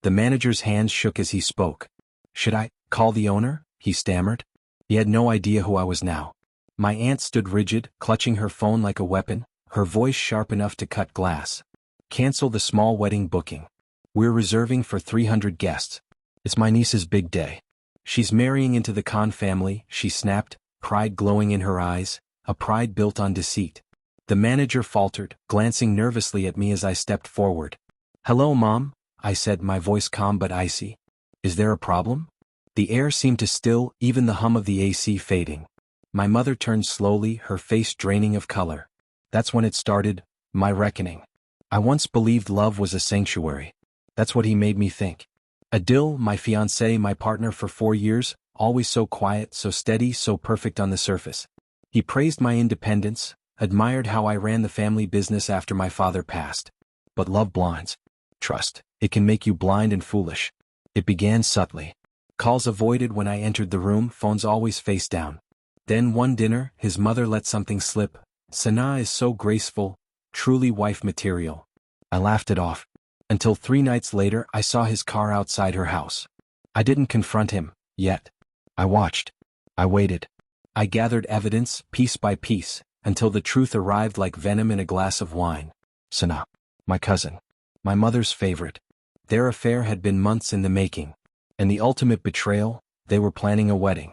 The manager's hands shook as he spoke. "Should I call the owner?" he stammered. He had no idea who I was now. My aunt stood rigid, clutching her phone like a weapon, her voice sharp enough to cut glass. "Cancel the small wedding booking. We're reserving for 300 guests. It's my niece's big day. She's marrying into the Khan family," she snapped, pride glowing in her eyes, a pride built on deceit. The manager faltered, glancing nervously at me as I stepped forward. "Hello, Mom," I said, my voice calm but icy. "Is there a problem?" The air seemed to still, even the hum of the AC fading. My mother turned slowly, her face draining of color. That's when it started, my reckoning. I once believed love was a sanctuary. That's what he made me think. Adil, my fiancé, my partner for 4 years, always so quiet, so steady, so perfect on the surface. He praised my independence, admired how I ran the family business after my father passed. But love blinds. Trust, it can make you blind and foolish. It began subtly. Calls avoided when I entered the room, phones always face down. Then one dinner, his mother let something slip. "Sana is so graceful, truly wife material." I laughed it off. Until 3 nights later I saw his car outside her house. I didn't confront him, yet. I watched. I waited. I gathered evidence, piece by piece, until the truth arrived like venom in a glass of wine. Sana, my cousin, my mother's favorite. Their affair had been months in the making. And the ultimate betrayal, they were planning a wedding.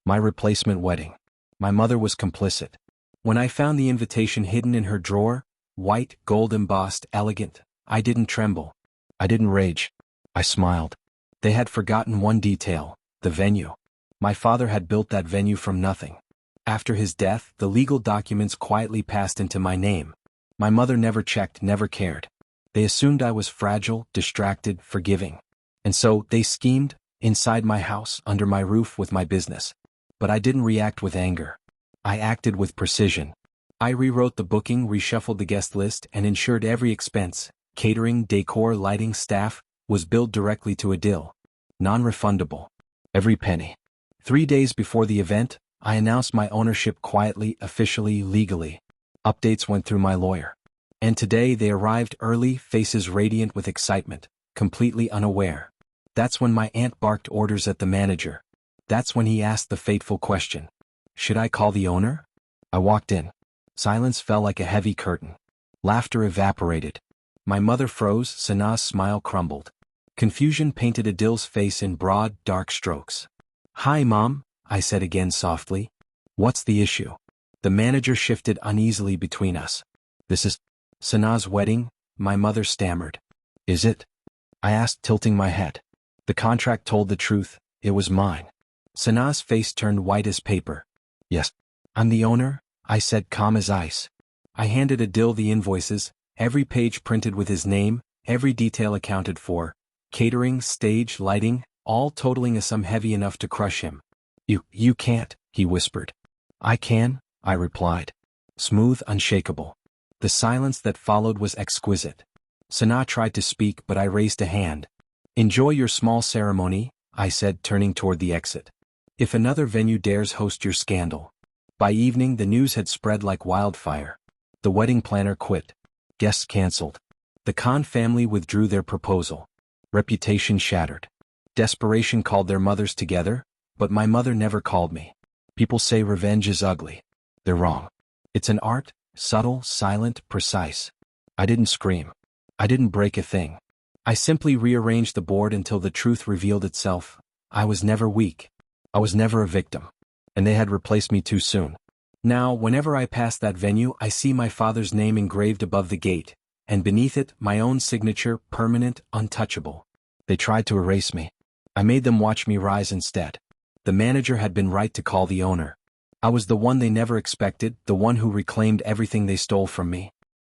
My replacement wedding. My mother was complicit. When I found the invitation hidden in her drawer, white, gold embossed, elegant, I didn't tremble. I didn't rage. I smiled. They had forgotten one detail, the venue. My father had built that venue from nothing. After his death, the legal documents quietly passed into my name. My mother never checked, never cared. They assumed I was fragile, distracted, forgiving. And so, they schemed, inside my house, under my roof with my business. But I didn't react with anger. I acted with precision. I rewrote the booking, reshuffled the guest list, and ensured every expense, catering, decor, lighting, staff, was billed directly to Adil. Non-refundable. Every penny. 3 days before the event, I announced my ownership quietly, officially, legally. Updates went through my lawyer. And today they arrived early, faces radiant with excitement, completely unaware. That's when my aunt barked orders at the manager. That's when he asked the fateful question. Should I call the owner? I walked in. Silence fell like a heavy curtain. Laughter evaporated. My mother froze, Sana's smile crumbled. Confusion painted Adil's face in broad, dark strokes. "Hi, Mom," I said again softly. "What's the issue?" The manager shifted uneasily between us. "This is Sana's wedding," my mother stammered. "Is it?" I asked, tilting my head. The contract told the truth. It was mine. Sana's face turned white as paper. "Yes, I'm the owner," I said, calm as ice. I handed Adil the invoices, every page printed with his name, every detail accounted for. Catering, stage, lighting, all totaling a sum heavy enough to crush him. You can't," he whispered. "I can," I replied. Smooth, unshakable. The silence that followed was exquisite. Sana tried to speak, but I raised a hand. "Enjoy your small ceremony," I said, turning toward the exit. "If another venue dares host your scandal." By evening the news had spread like wildfire. The wedding planner quit. Guests canceled. The Khan family withdrew their proposal. Reputation shattered. Desperation called their mothers together, but my mother never called me. People say revenge is ugly. They're wrong. It's an art, subtle, silent, precise. I didn't scream. I didn't break a thing. I simply rearranged the board until the truth revealed itself. I was never weak. I was never a victim. And they had replaced me too soon. Now, whenever I pass that venue, I see my father's name engraved above the gate, and beneath it, my own signature, permanent, untouchable. They tried to erase me. I made them watch me rise instead. The manager had been right to call the owner. I was the one they never expected, the one who reclaimed everything they stole from me.